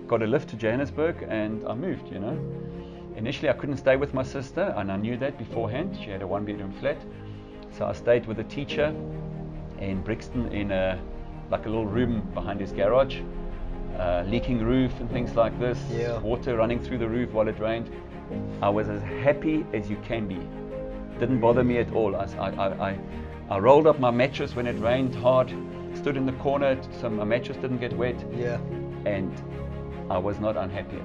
got a lift to Johannesburg, and I moved, you know. Initially, I couldn't stay with my sister, and I knew that beforehand. She had a one-bedroom flat. So I stayed with a teacher in Brixton in like a little room behind his garage. Leaking roof and things like this, water running through the roof while it rained. I was as happy as you can be. Didn't bother me at all. I rolled up my mattress when it rained hard, stood in the corner so my mattress didn't get wet, and I was not unhappy.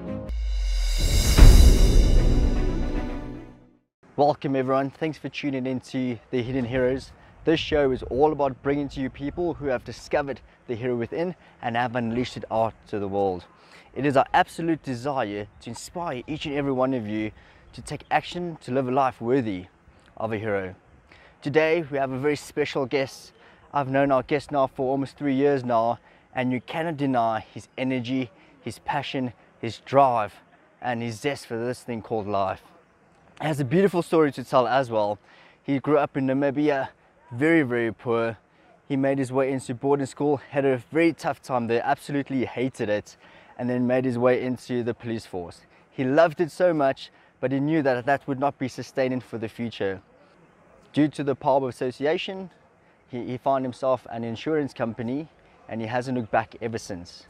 Welcome everyone, thanks for tuning into The Hidden Heroes. This show is all about bringing to you people who have discovered the hero within and have unleashed it out to the world. It is our absolute desire to inspire each and every one of you to take action to live a life worthy of a hero. Today we have a very special guest. I've known our guest now for almost 3 years now, and you cannot deny his energy, his passion, his drive, and his zest for this thing called life. He has a beautiful story to tell as well. He grew up in Namibia, very poor. He made his way into boarding school, had a very tough time there, absolutely hated it, and then made his way into the police force. He loved it so much, but he knew that that would not be sustaining for the future. Due to the power of association, he found himself an insurance company, and he hasn't looked back ever since.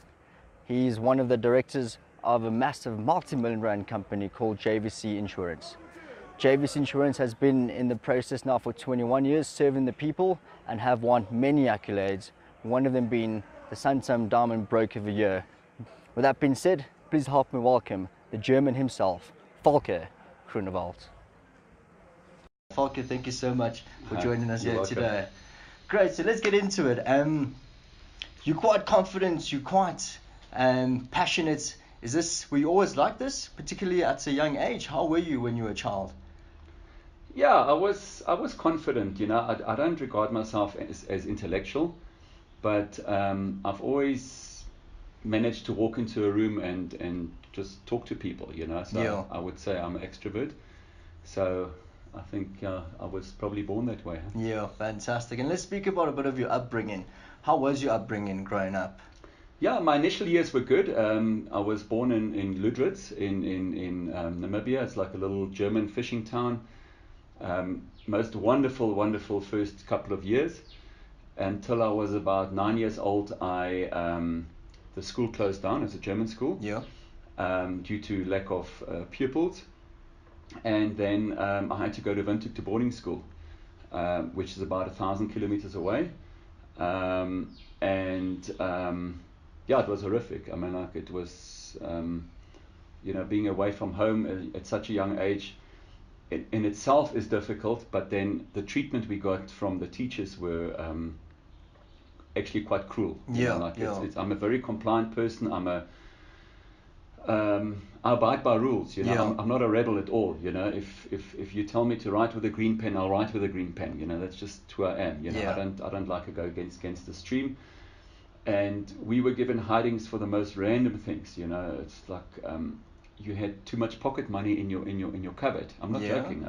He is one of the directors of a massive multi-million rand company called JVC Insurance. JVC Insurance has been in the process now for 21 years, serving the people, and have won many accolades, one of them being the Santam Diamond Broker of the Year. With that being said, please help me welcome the German himself, Volker Grunewald. Volker, thank you so much for joining us here today. Great, so let's get into it. You're quite confident, you're quite passionate. Were you always like this, particularly at a young age? How were you when you were a child? Yeah, I was confident, you know. I don't regard myself as intellectual, but I've always managed to walk into a room and just talk to people, you know. So I would say I'm an extrovert. So I think I was probably born that way. Huh? Yeah, fantastic. And let's speak about a bit of your upbringing. How was your upbringing growing up? Yeah, my initial years were good. I was born in Ludwitz in Namibia. It's like a little German fishing town. Most wonderful first couple of years. Until I was about 9 years old, the school closed down. It's a German school. Due to lack of pupils. And then I had to go to Windhoek to boarding school, which is about 1,000 kilometers away. Yeah, it was horrific. I mean, like it was, you know, being away from home at such a young age in itself is difficult, but then the treatment we got from the teachers were actually quite cruel. I'm a very compliant person. I abide by rules, you know. I'm not a rebel at all, you know. If you tell me to write with a green pen, I'll write with a green pen, you know. That's just who I am, you know. I don't like to go against the stream. And we were given hidings for the most random things, you know. It's like you had too much pocket money in your cupboard. I'm not joking.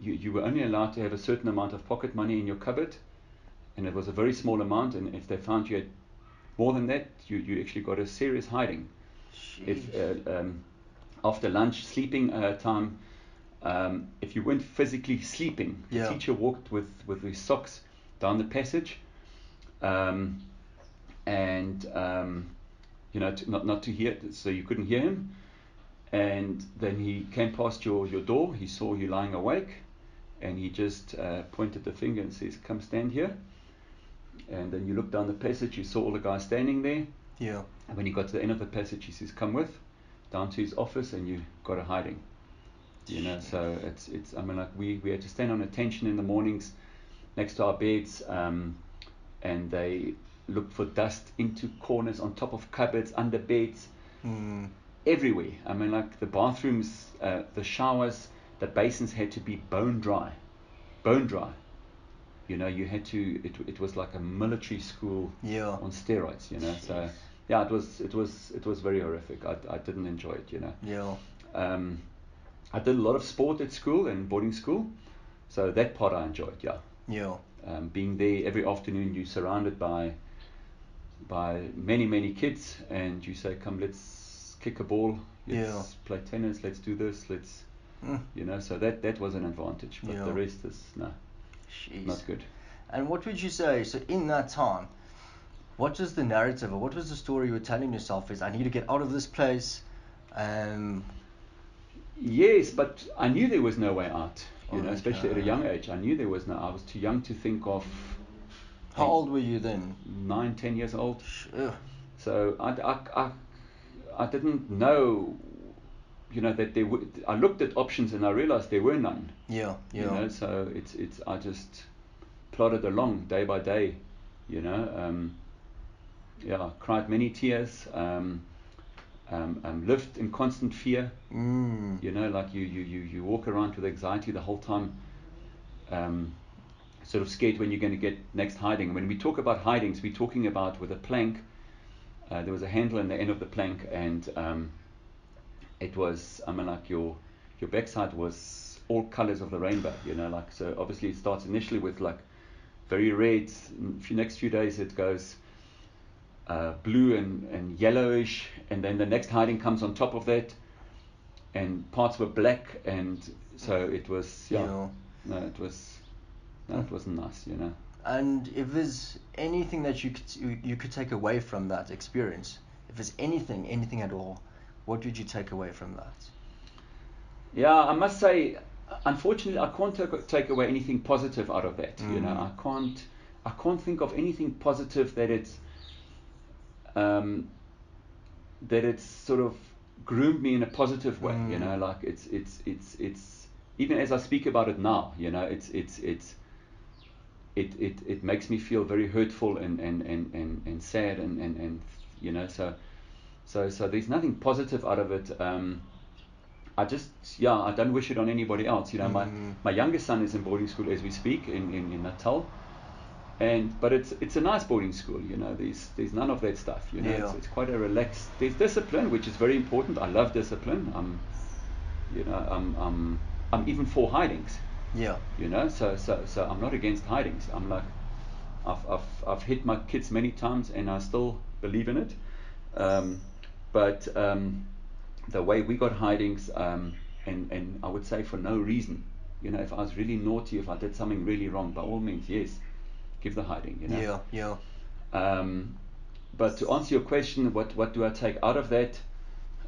You were only allowed to have a certain amount of pocket money in your cupboard, and it was a very small amount. And if they found you had more than that, you actually got a serious hiding. If after lunch sleeping time, if you weren't physically sleeping, the teacher walked with his socks down the passage. You know, not to hear, so you couldn't hear him. And then he came past your door. He saw you lying awake, and he just pointed the finger and says, "Come stand here." And then you looked down the passage. You saw all the guys standing there. And when he got to the end of the passage, he says, "Come with," down to his office, and you got a hiding. You know, so it's. I mean, like we had to stand on attention in the mornings, next to our beds, and they looked for dust into corners, on top of cupboards, under beds, everywhere. I mean, like the bathrooms, the showers, the basins had to be bone dry. You know, you had to. It was like a military school on steroids. You know, so yeah, it was very horrific. I didn't enjoy it. You know. I did a lot of sport at school and boarding school, so that part I enjoyed. Being there every afternoon, you're surrounded by by many kids, and you say, come, let's kick a ball, let's play tennis, let's do this, let's so that was an advantage, but the rest is not good. And what would you say, so in that time, what was the narrative, or what was the story you were telling yourself? Is I need to get out of this place? Yes, but I knew there was no way out, especially at a young age. I knew there was I was too young to think of. How old were you then? 9, 10 years old. Sure. So I didn't know, that there would. I looked at options and I realized there were none. Yeah. So I just plodded along day by day, cried many tears, lived in constant fear. Like you walk around with anxiety the whole time, sort of scared when you're going to get next hiding. When we talk about hidings, we're talking about with a plank. There was a handle in the end of the plank, and it was, like your backside was all colors of the rainbow, like, so obviously it starts initially with like very red. Next few days it goes blue and yellowish, and then the next hiding comes on top of that, and parts were black, and so it was it wasn't nice, And if there's anything that you could take away from that experience, if there's anything at all, what would you take away from that? Yeah, I must say, unfortunately, I can't take away anything positive out of that. I can't think of anything positive that it's sort of groomed me in a positive way. Like it's even as I speak about it now, it makes me feel very hurtful and sad and so there's nothing positive out of it. I don't wish it on anybody else. My youngest son is in boarding school as we speak in Natal, but it's a nice boarding school. There's none of that stuff. It's quite a relaxed. There's discipline, which is very important. I love discipline. I'm even for hidings. So I'm not against hidings. I'm like, I've hit my kids many times and I still believe in it. But the way we got hidings, and I would say for no reason, if I was really naughty, if I did something really wrong, by all means, yes, give the hiding. But to answer your question, what do I take out of that?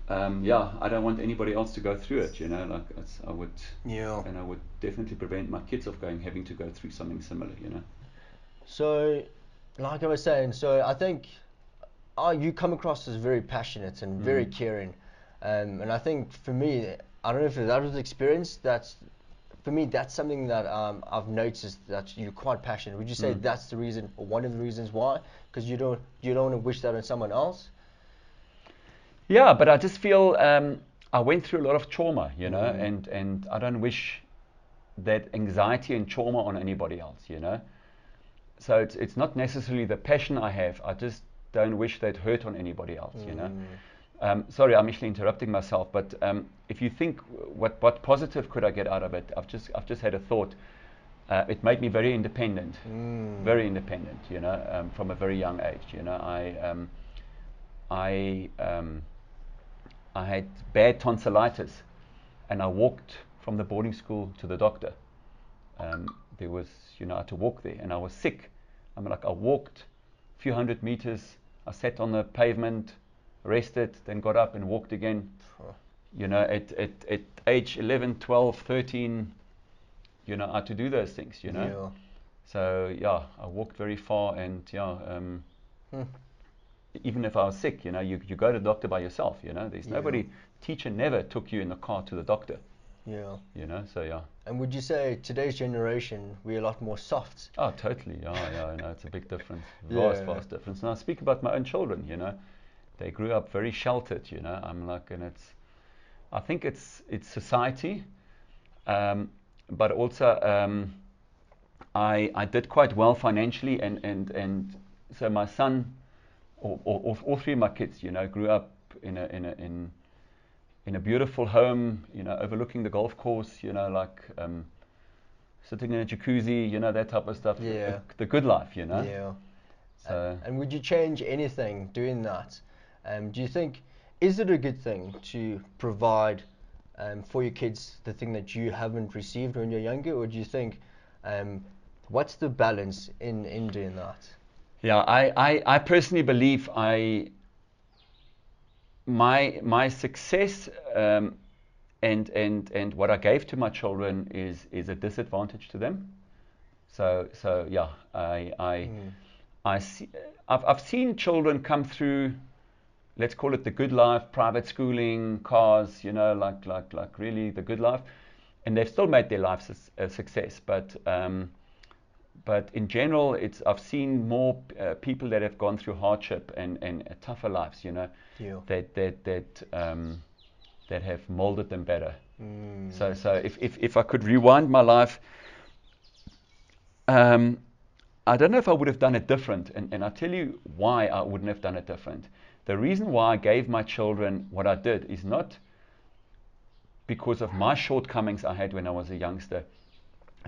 I don't want anybody else to go through it. I would definitely prevent my kids of having to go through something similar. So, like I was saying, I think you come across as very passionate and very caring, and I think for me, I don't know if that was the experience. For me, that's something that I've noticed, that you're quite passionate. Would you say that's the reason, or one of the reasons why? Because you don't want to wish that on someone else? Yeah, but I just feel I went through a lot of trauma, and I don't wish that anxiety and trauma on anybody else, So it's not necessarily the passion I have. I just don't wish that hurt on anybody else, Sorry, I'm actually interrupting myself, but if you think what positive could I get out of it, I've just had a thought. It made me very independent, from a very young age. I had bad tonsillitis, and I walked from the boarding school to the doctor. There was, I had to walk there, and I was sick. I walked a few hundred meters. I sat on the pavement, rested, then got up and walked again. At age 11, 12, 13, I had to do those things, So I walked very far, and even if I was sick, you go to the doctor by yourself, There's nobody. Teacher never took you in the car to the doctor. And would you say today's generation, we're a lot more soft? Oh, totally. It's a big difference. Vast difference. And I speak about my own children, They grew up very sheltered, I think it's society, but also I did quite well financially, and so my son, all three of my kids, grew up in a beautiful home, overlooking the golf course, sitting in a jacuzzi, that type of stuff. The good life, And would you change anything doing that? Do you think, is it a good thing to provide for your kids the thing that you haven't received when you're younger, or do you think, what's the balance in doing that? Yeah, I personally believe my success and what I gave to my children is a disadvantage to them. So yeah, I see, I've seen children come through, let's call it the good life, private schooling, cars, like really the good life, and they've still made their lives a success. But in general, I've seen more people that have gone through hardship and tougher lives, that have molded them better. So if I could rewind my life, I don't know if I would have done it different, and I'll tell you why I wouldn't have done it different. The reason why I gave my children what I did is not because of my shortcomings I had when I was a youngster,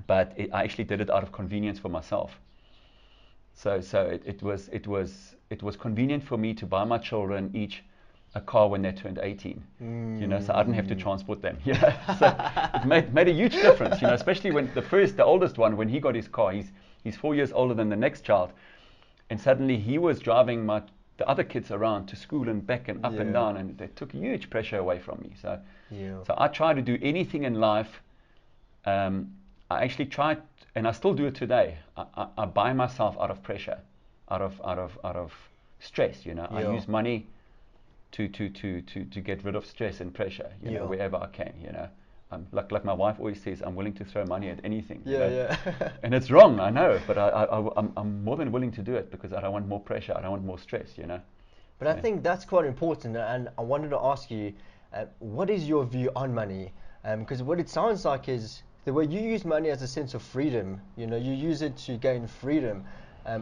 but I actually did it out of convenience for myself. So it was convenient for me to buy my children each a car when they turned 18, so I didn't have to transport them. So it made a huge difference, especially when the oldest one, when he got his car, he's 4 years older than the next child, and suddenly he was driving the other kids around to school and back and up and down, and they took huge pressure away from me. So I try to do anything in life. I actually tried, and I still do it today. I buy myself out of pressure, out of stress. I use money to get rid of stress and pressure. Wherever I can. Like my wife always says, I'm willing to throw money at anything. And it's wrong, I know, but I'm more than willing to do it because I don't want more pressure. I don't want more stress. But I think that's quite important, and I wanted to ask you, what is your view on money? Because what it sounds like is the way you use money as a sense of freedom. You use it to gain freedom,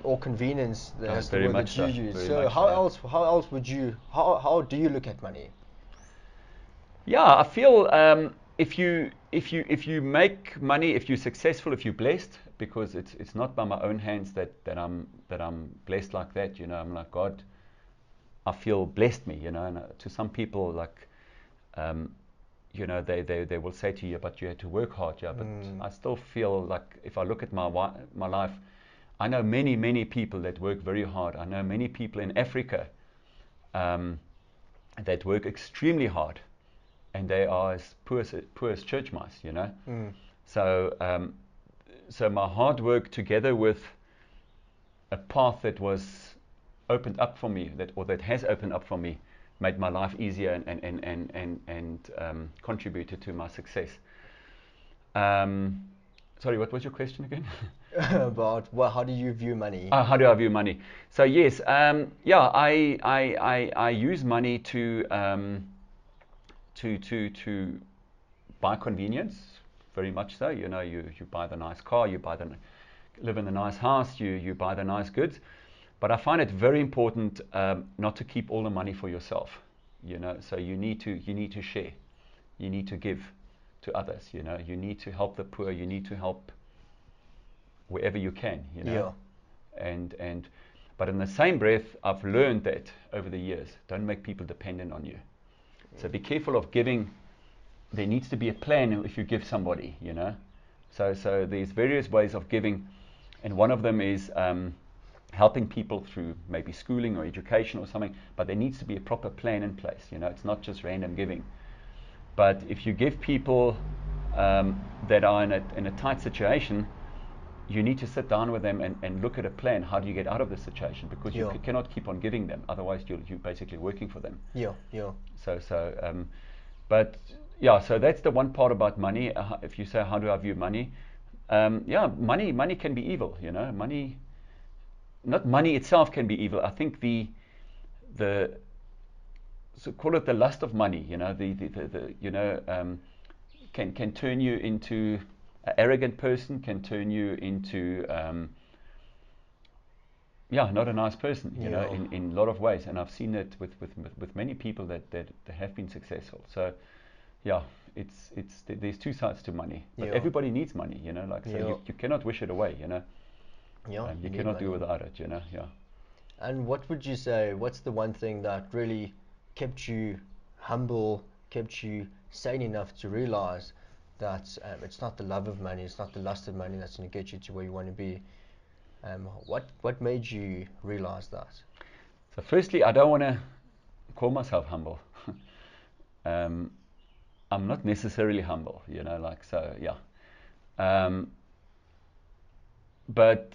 or convenience. That's the word that you use. So how do you look at money? Yeah, I feel if you make money, if you're successful, if you're blessed, because it's not by my own hands that I'm blessed like that. I'm like, God, I feel blessed me. And to some people, like, they will say to you, but you had to work hard. But I still feel like if I look at my life, I know many people that work very hard. I know many people in Africa that work extremely hard, and they are as poor as church mice. So my hard work together with a path that was opened up for me, that has opened up for me, made my life easier and contributed to my success. Sorry, what was your question again? About how do you view money? How do I view money? So yes, I use money to buy convenience, very much so. You buy the nice car, live in the nice house, you buy the nice goods. But I find it very important not to keep all the money for yourself. So you need to share, you need to give to others. You need to help the poor, you need to help wherever you can. But in the same breath, I've learned that over the years, don't make people dependent on you. So be careful of giving. There needs to be a plan if you give somebody. So there's various ways of giving, and one of them is helping people through maybe schooling or education or something, but there needs to be a proper plan in place. It's not just random giving. But if you give people that are in a tight situation, you need to sit down with them and look at a plan. How do you get out of this situation? Because you cannot keep on giving them, otherwise you're basically working for them. So that's the one part about money. If you say, how do I view money? Money can be evil. Not money itself can be evil. I think so call it the lust of money. Can turn you into an arrogant person. Can turn you into not a nice person. In a lot of ways, and I've seen it with many people that have been successful. So there's two sides to money, but everybody needs money. So you cannot wish it away. You cannot do without it. And what would you say, what's the one thing that really kept you humble, kept you sane enough to realize that it's not the love of money, it's not the lust of money that's going to get you to where you want to be? What made you realize that? So firstly, I don't want to call myself humble. I'm not necessarily humble, you know, like, so, yeah. But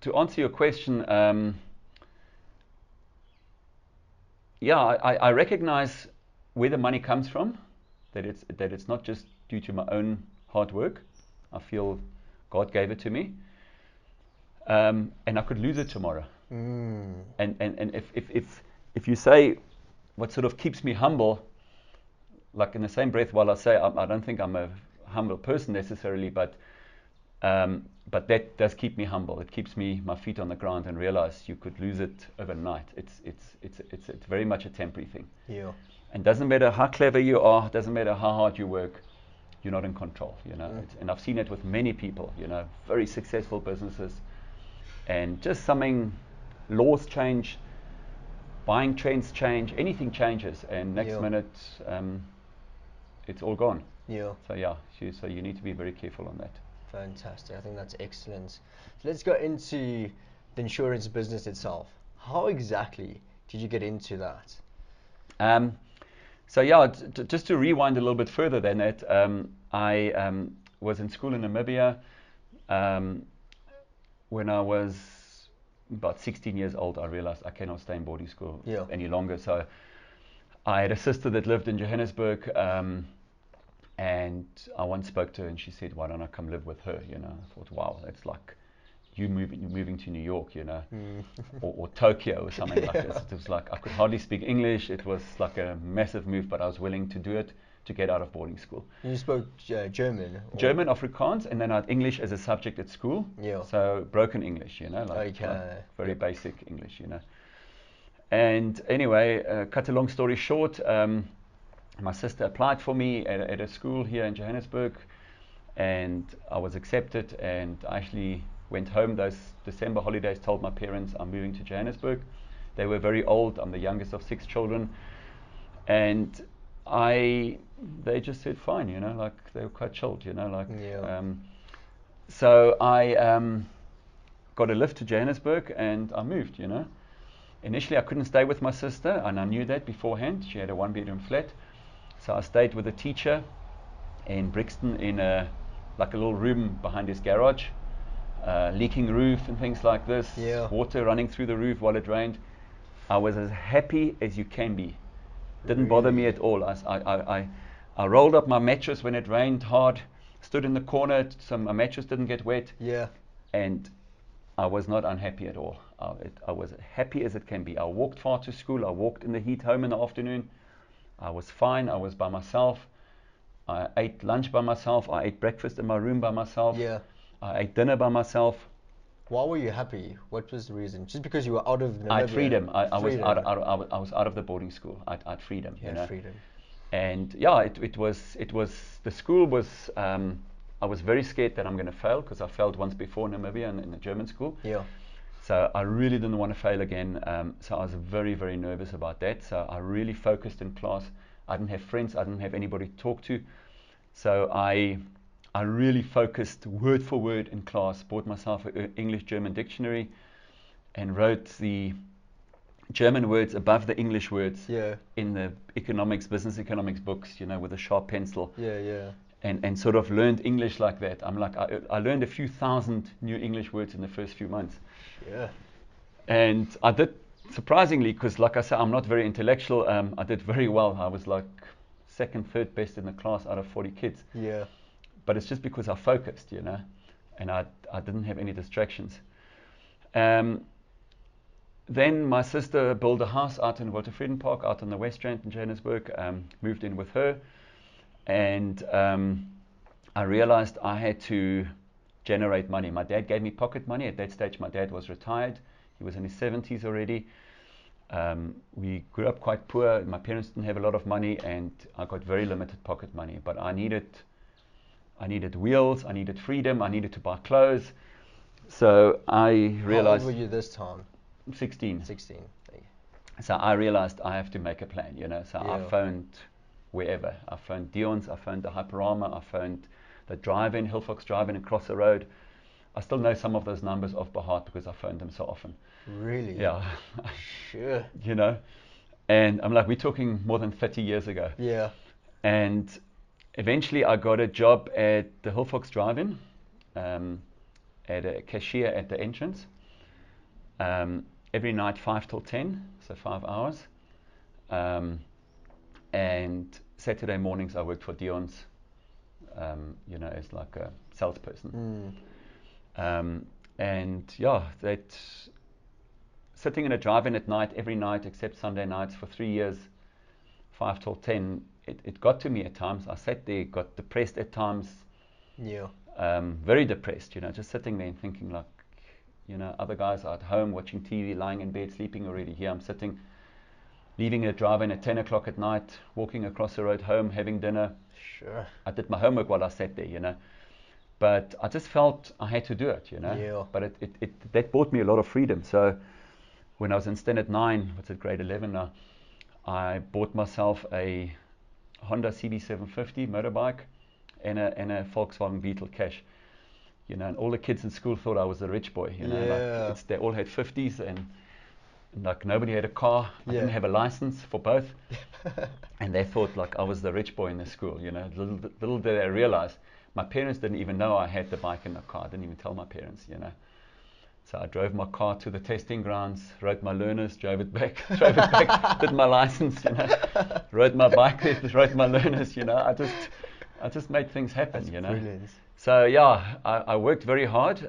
to answer your question, yeah, I recognize where the money comes from, that it's not just due to my own hard work. I feel God gave it to me, and I could lose it tomorrow. And if you say what sort of keeps me humble, like in the same breath, while I say I don't think I'm a humble person necessarily, but that does keep me humble. It keeps me my feet on the ground and realize you could lose it overnight. It's very much a temporary thing. Yeah. And doesn't matter how clever you are, doesn't matter how hard you work, you're not in control. You know, and I've seen it with many people. You know, very successful businesses, and just something, laws change, buying trends change, anything changes, and next minute it's all gone. Yeah. So yeah, so you need to be very careful on that. Fantastic. I think that's excellent. So let's go into the insurance business itself. How exactly did you get into that? So yeah, just to rewind a little bit further than that, I was in school in Namibia when I was about 16 years old. I realized I cannot stay in boarding school any longer. So I had a sister that lived in Johannesburg, and I once spoke to her, and she said, "Why don't I come live with her?" You know, I thought, wow, that's like you're moving to New York, you know, or Tokyo or something like this. It was like I could hardly speak English. It was like a massive move, but I was willing to do it to get out of boarding school. You spoke German? German, Afrikaans, and then I had English as a subject at school. Yeah. So broken English, you know, like very basic English, you know. And anyway, cut a long story short, my sister applied for me at a school here in Johannesburg, and I was accepted, and I actually went home those December holidays, told my parents I'm moving to Johannesburg. They were very old. I'm the youngest of 6 children, and they just said fine, you know, like they were quite chilled, you know, like so I got a lift to Johannesburg and I moved, you know. Initially I couldn't stay with my sister, and I knew that beforehand. She had a 1-bedroom flat, so I stayed with a teacher in Brixton in like a little room behind his garage. Leaking roof and things like this, water running through the roof while it rained. I was as happy as you can be. Didn't bother me at all. I rolled up my mattress when it rained hard, stood in the corner so my mattress didn't get wet. Yeah. And I was not unhappy at all. I was happy as it can be. I walked far to school. I walked in the heat home in the afternoon. I was fine. I was by myself. I ate lunch by myself. I ate breakfast in my room by myself. Yeah. I ate dinner by myself. Why were you happy? What was the reason? Just because you were out of Namibia? I had freedom. I was out of the boarding school. I had freedom. Yeah, you know? freedom. And yeah, it was the school was. I was very scared that I'm going to fail, because I failed once before in Namibia in the German school. Yeah. So I really didn't want to fail again. So I was very, very nervous about that. So I really focused in class. I didn't have friends. I didn't have anybody to talk to. So I really focused word for word in class, bought myself an English-German dictionary and wrote the German words above the English words in the business economics books, you know, with a sharp pencil. Yeah. And sort of learned English like that. I'm like, I learned a few thousand new English words in the first few months. Yeah. And I did, surprisingly, because like I said, I'm not very intellectual, I did very well. I was like second, third best in the class out of 40 kids. Yeah. But it's just because I focused, you know, and I didn't have any distractions. Then my sister built a house out in Walter Park, out on the West Rand in Johannesburg, moved in with her, and I realized I had to generate money. My dad gave me pocket money. At that stage, my dad was retired. He was in his 70s already. We grew up quite poor. My parents didn't have a lot of money, and I got very limited pocket money. But I needed wheels, I needed freedom, I needed to buy clothes. So I realized... How old were you this time? 16. 16. So I realized I have to make a plan, you know. So I Yeah. phoned wherever. I phoned Dion's, I phoned the Hyperama, I phoned the drive-in, Hillfox drive-in across the road. I still know some of those numbers off by heart because I phoned them so often. Really? Yeah. Sure. You know. And I'm like, we're talking more than 30 years ago. Yeah. And eventually I got a job at the Hillfox drive-in, at a cashier at the entrance. Every night 5 till 10, so 5 hours. And Saturday mornings I worked for Dion's, you know, as like a salesperson. And yeah, that sitting in a drive-in at night, every night except Sunday nights for 3 years, 5 till 10, it got to me at times. I sat there, got depressed at times. Yeah. Very depressed, you know, just sitting there and thinking like, you know, other guys are at home watching TV, lying in bed, sleeping already. Here I'm sitting, leaving a drive-in at 10 o'clock at night, walking across the road home, having dinner. Sure. I did my homework while I sat there, you know. But I just felt I had to do it, you know. Yeah. But that brought me a lot of freedom. So when I was in standard 9, what's it, grade 11 now, I bought myself a Honda CB750 motorbike and a Volkswagen Beetle Cash. You know, and all the kids in school thought I was a rich boy, you know. Yeah. Like they all had 50s and like nobody had a car. I Yeah. didn't have a license for both. And they thought like I was the rich boy in the school, you know. Little did they realize, my parents didn't even know I had the bike and the car. I didn't even tell my parents, you know. So I drove my car to the testing grounds, wrote my learners, drove it back, did my license, you know, rode my bike, wrote my learners, you know. I just made things happen. That's you know. brilliant. So yeah, I worked very hard.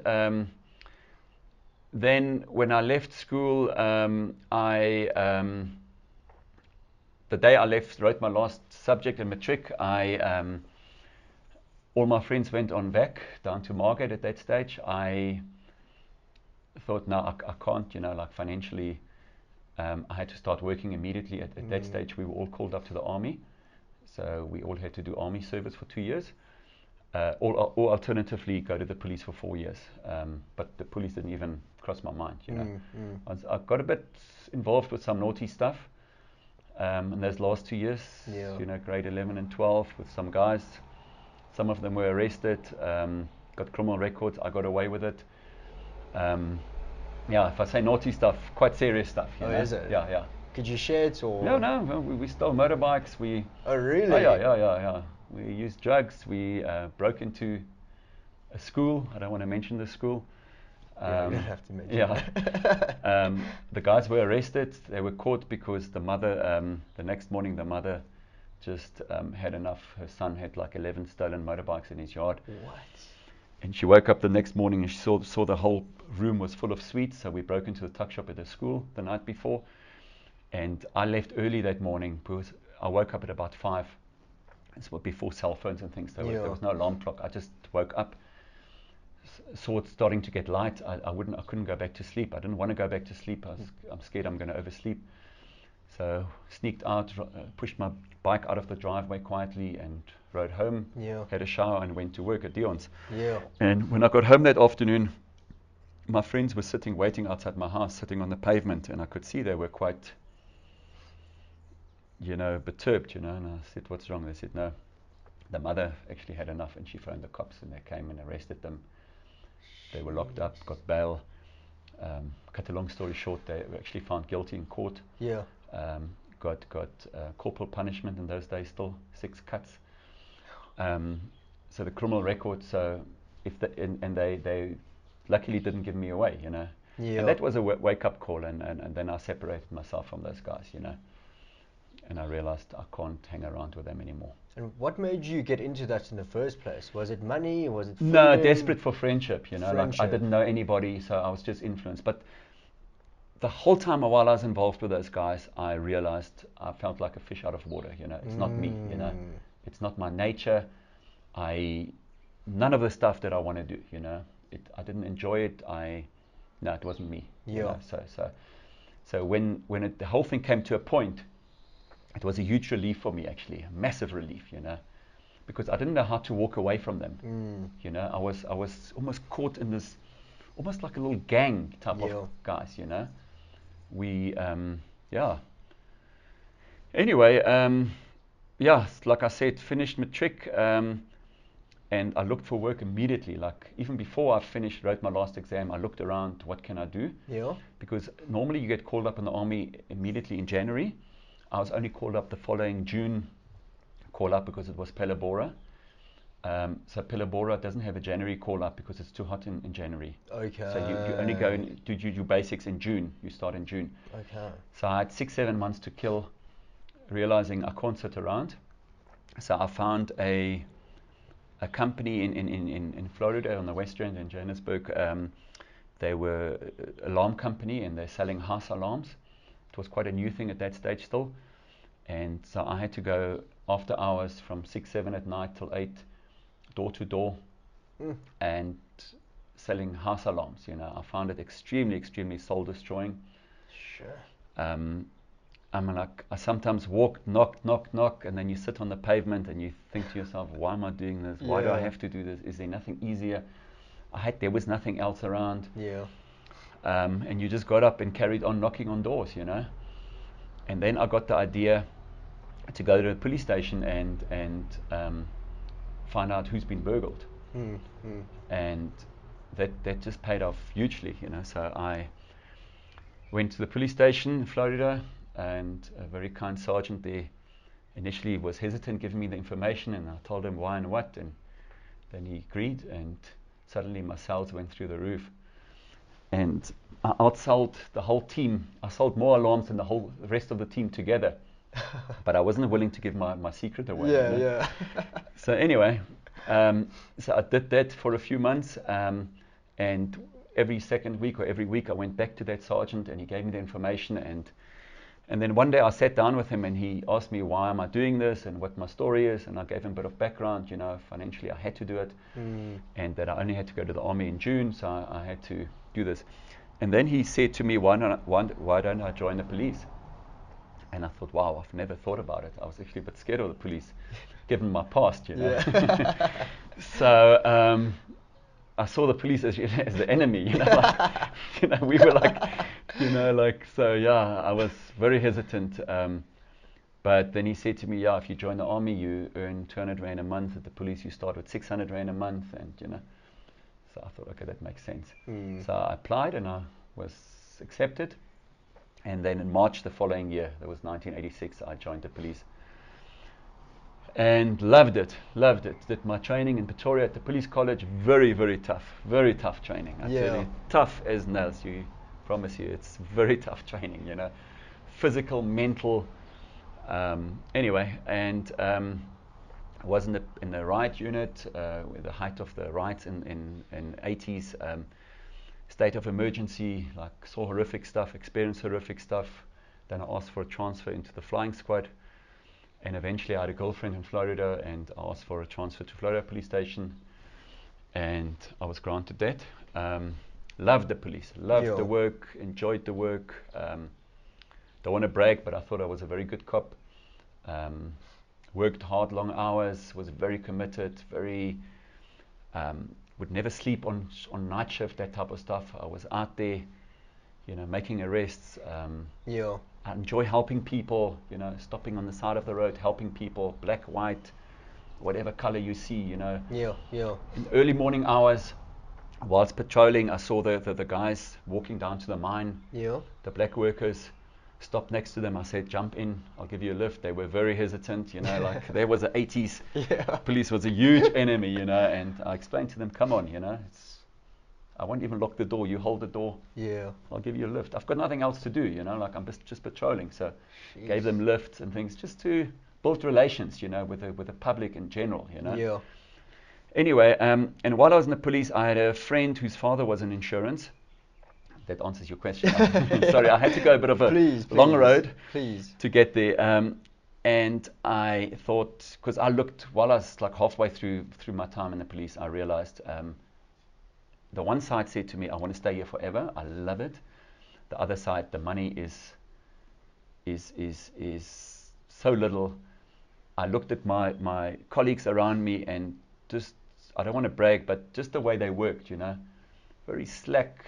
Then when I left school, the day I left, wrote my last subject in matric, all my friends went on back down to Margate at that stage. I thought, no, I can't, you know, like financially, I had to start working immediately. At that stage, we were all called up to the army. So we all had to do army service for 2 years. Or alternatively, go to the police for 4 years. But the police didn't even cross my mind, you know. I got a bit involved with some naughty stuff in those last 2 years, you know, grade 11 and 12 with some guys. Some of them were arrested, got criminal records. I got away with it. Yeah, if I say naughty stuff, quite serious stuff. You know? Is it? Yeah. Could you share it or? No. We stole motorbikes. Oh, really? Oh, yeah. We used drugs. We broke into a school. I don't want to mention the school. You don't have to mention it. The guys were arrested. They were caught because the mother, the next morning, the mother just had enough. Her son had like 11 stolen motorbikes in his yard. What? And she woke up the next morning and she saw the whole room was full of sweets. So we broke into the tuck shop at the school the night before. And I left early that morning because I woke up at about 5. This was before cell phones and things. There was no alarm clock. I just woke up, saw it starting to get light. I couldn't go back to sleep. I didn't want to go back to sleep. I'm scared I'm going to oversleep. So sneaked out, pushed my bike out of the driveway quietly and rode home. Had a shower and went to work at Dion's. And when I got home that afternoon, my friends were waiting outside my house, sitting on the pavement, and I could see they were quite, you know, perturbed, you know. And I said, "What's wrong?" They said, "No, the mother actually had enough," and she phoned the cops, and they came and arrested them. They were locked up, got bail. Cut a long story short, they were actually found guilty in court. Got corporal punishment in those days, still 6 cuts. So the criminal record. So and they luckily didn't give me away, you know. And that was a wake-up call, and then I separated myself from those guys, you know. And I realized I can't hang around with them anymore. And what made you get into that in the first place? Was it money? Was it freedom? No, desperate for friendship, you know. Like I didn't know anybody, so I was just influenced. But the whole time while I was involved with those guys, I realized I felt like a fish out of water, you know. It's not me, you know. It's not my nature. None of the stuff that I want to do, you know. I didn't enjoy it. No, it wasn't me. You know? So when the whole thing came to a point, it was a huge relief for me, actually, a massive relief, you know, because I didn't know how to walk away from them. You know, I was almost caught in this, almost like a little gang type of guys, you know. yeah. Anyway, yeah, like I said, finished matric, and I looked for work immediately. Like even before I finished, wrote my last exam, I looked around, what can I do? Yeah. Because normally you get called up in the army immediately in January. I was only called up the following June call up because it was Pelabora. So Pelabora doesn't have a January call up because it's too hot in January. Okay. So you only go and do your basics in June. You start in June. Okay. So I had 6-7 months to kill, realizing I can't sit around. So I found a company in Florida on the West End in Johannesburg. They were an alarm company and they're selling house alarms. It was quite a new thing at that stage still. And so I had to go after hours from 6-7 at night till 8, door to door, and selling house alarms. You know, I found it extremely soul destroying. Sure. I'm like, I sometimes walk, knock, and then you sit on the pavement and you think to yourself, why am I doing this? Why do I have to do this? Is there nothing easier? There was nothing else around. Yeah. And you just got up and carried on knocking on doors, you know. And then I got the idea to go to a police station and find out who's been burgled. And that just paid off hugely, you know. So I went to the police station in Florida, and a very kind sergeant there initially was hesitant giving me the information, and I told him why and what, and then he agreed, and suddenly my sales went through the roof. And I outsold the whole team. I sold more alarms than the rest of the team together. But I wasn't willing to give my secret away. Yeah, you know? yeah. So anyway, so I did that for a few months, and every second week or every week I went back to that sergeant and he gave me the information, and then one day I sat down with him and he asked me why am I doing this and what my story is, and I gave him a bit of background. You know, financially I had to do it, and that I only had to go to the army in June, so I had to do this. And then he said to me, why don't I join the police? And I thought, wow, I've never thought about it. I was actually a bit scared of the police, given my past, you know. Yeah. So I saw the police as the enemy, you know. Like, you know, we were like, you know, like, so yeah, I was very hesitant. But then he said to me, yeah, if you join the army, you earn 200 Rand a month. At the police, you start with 600 Rand a month, and you know. So I thought, okay, that makes sense. So I applied and I was accepted. And then in March the following year, that was 1986, I joined the police. And loved it. Did my training in Pretoria at the police college. Very tough training. I tell you, tough as nails. You promise you, it's very tough training. You know, physical, mental. Anyway, and I was in the riot unit, with the height of the riots in 80s. State of emergency, like saw horrific stuff, experienced horrific stuff. Then I asked for a transfer into the flying squad, and eventually I had a girlfriend in Florida, and I asked for a transfer to Florida police station, and I was granted that. Loved the police, loved the work, enjoyed the work. Don't want to brag, but I thought I was a very good cop. Worked hard, long hours, was very committed, very would never sleep on night shift, that type of stuff. I was out there, you know, making arrests. I enjoy helping people, you know, stopping on the side of the road, helping people, black, white, whatever color you see, you know. In early morning hours, whilst patrolling, I saw the guys walking down to the mine, the black workers. Stopped next to them. I said, jump in, I'll give you a lift. They were very hesitant, you know, like there was the 80s. Police was a huge enemy, you know, and I explained to them, come on, you know, I won't even lock the door. You hold the door. I'll give you a lift. I've got nothing else to do, you know, like I'm just patrolling. So gave them lifts and things just to build relations, you know, with the public in general, you know. Anyway, and while I was in the police, I had a friend whose father was in insurance. That answers your question. Sorry, I had to go a bit of a long road to get there. And I thought, because I looked, while I was like halfway through my time in the police, I realized the one side said to me, I want to stay here forever. I love it. The other side, the money is so little. I looked at my colleagues around me and just, I don't want to brag, but just the way they worked, you know. Very slack,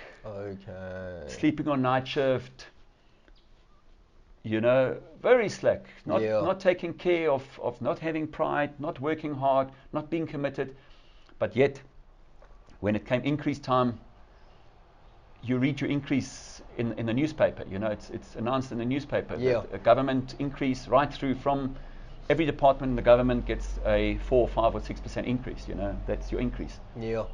sleeping on night shift, you know, very slack, not Yeah. not taking care of not having pride, not working hard, not being committed. But yet, when it came increase time, you read your increase in the newspaper. You know, it's announced in the newspaper. Yeah. That a government increase right through from every department in the government gets a 4, 5, or 6% increase. You know, that's your increase. Yeah.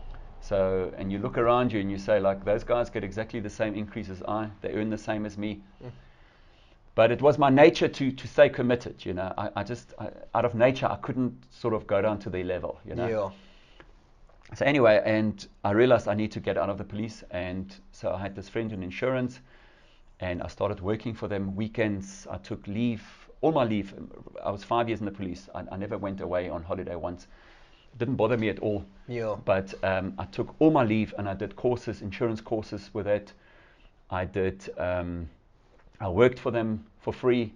So, and you look around you and you say, like, those guys get exactly the same increase as I. They earn the same as me. But it was my nature to stay committed. You know, I just out of nature I couldn't sort of go down to their level. You know. Yeah. So anyway, and I realized I need to get out of the police, and so I had this friend in insurance, and I started working for them weekends. I took leave, all my leave. I was 5 years in the police. I never went away on holiday once. It didn't bother me at all. Yeah. But I took all my leave and I did courses, insurance courses with it. I did. I worked for them for free.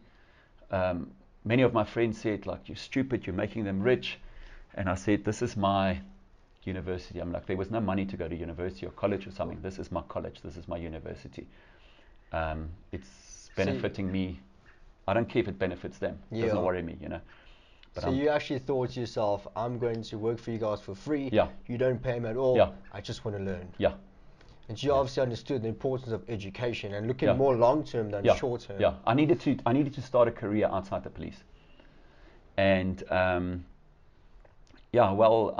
Many of my friends said, like, you're stupid, you're making them rich. And I said, this is my university. I'm like, there was no money to go to university or college or something. This is my college. This is my university. It's benefiting me. I don't care if it benefits them. It doesn't worry me, you know. But so you actually thought to yourself, I'm going to work for you guys for free. Yeah. You don't pay me at all. Yeah. I just want to learn. Yeah. And you obviously understood the importance of education and looking Yeah. more long term than short term. Yeah. I needed to start a career outside the police. And well,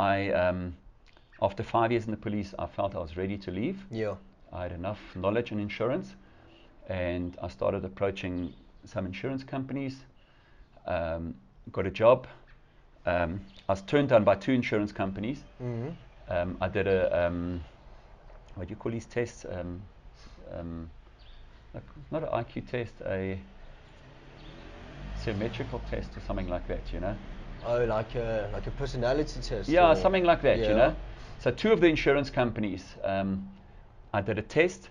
after 5 years in the police, I felt I was ready to leave. Yeah. I had enough knowledge in insurance, and I started approaching some insurance companies. Got a job. I was turned down by 2 insurance companies. Mm-hmm. I did a what do you call these tests? Not an IQ test, a symmetrical test or something like that, you know. Oh, like a personality test. Yeah, or something like that, yeah. you know. So 2 of the insurance companies, I did a test,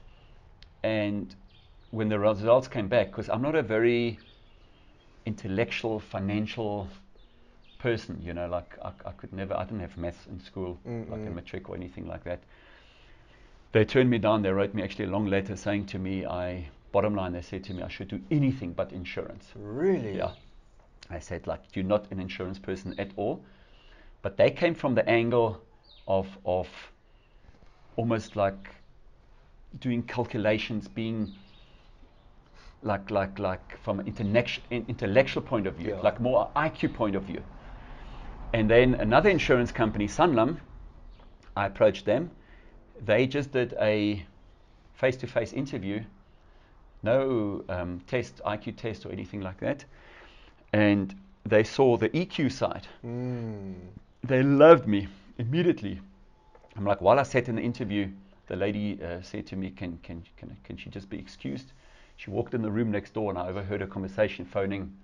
and when the results came back, because I'm not a very intellectual, financial person, you know, like I didn't have maths in school, like in matric or anything like that. They turned me down. They wrote me actually a long letter saying to me, bottom line, they said to me I should do anything but insurance. Really? Yeah. I said, like, you're not an insurance person at all. But they came from the angle of almost like doing calculations, being like from an intellectual point of view, Yeah. like more IQ point of view. And then another insurance company, Sanlam, I approached them. They just did a face-to-face interview, no IQ test or anything like that. And they saw the EQ side. They loved me immediately. I'm like, while I sat in the interview, the lady said to me, can she just be excused? She walked in the room next door, and I overheard a conversation phoning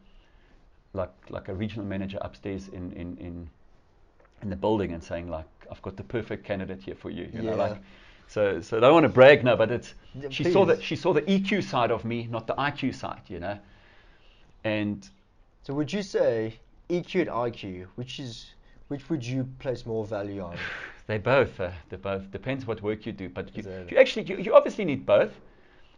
like a regional manager upstairs in the building and saying, like, I've got the perfect candidate here for you. You know, like, so I don't want to brag now, but it's she saw the EQ side of me, not the IQ side, you know. And so would you say EQ and IQ, which would you place more value on? They both depends what work you do, but you obviously need both.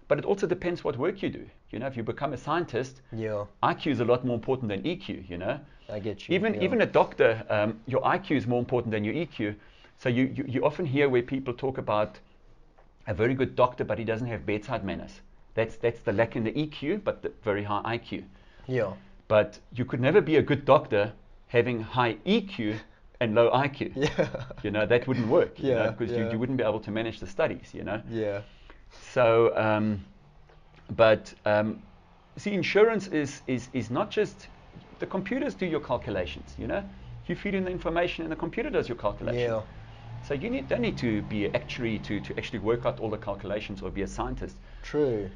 But it also depends what work you do. You know, if you become a scientist, IQ is a lot more important than EQ, you know. I get you. Even a doctor, your IQ is more important than your EQ. So you often hear where people talk about a very good doctor, but he doesn't have bedside manners. That's the lack in the EQ, but the very high IQ. Yeah. But you could never be a good doctor having high EQ and low IQ. Yeah. You know, that wouldn't work. Yeah. You know, because you wouldn't be able to manage the studies, you know. Yeah. So, see, insurance is not just the computers do your calculations. You know, you feed in the information, and the computer does your calculation. Yeah. So you don't need to be an actuary to actually work out all the calculations or be a scientist. True.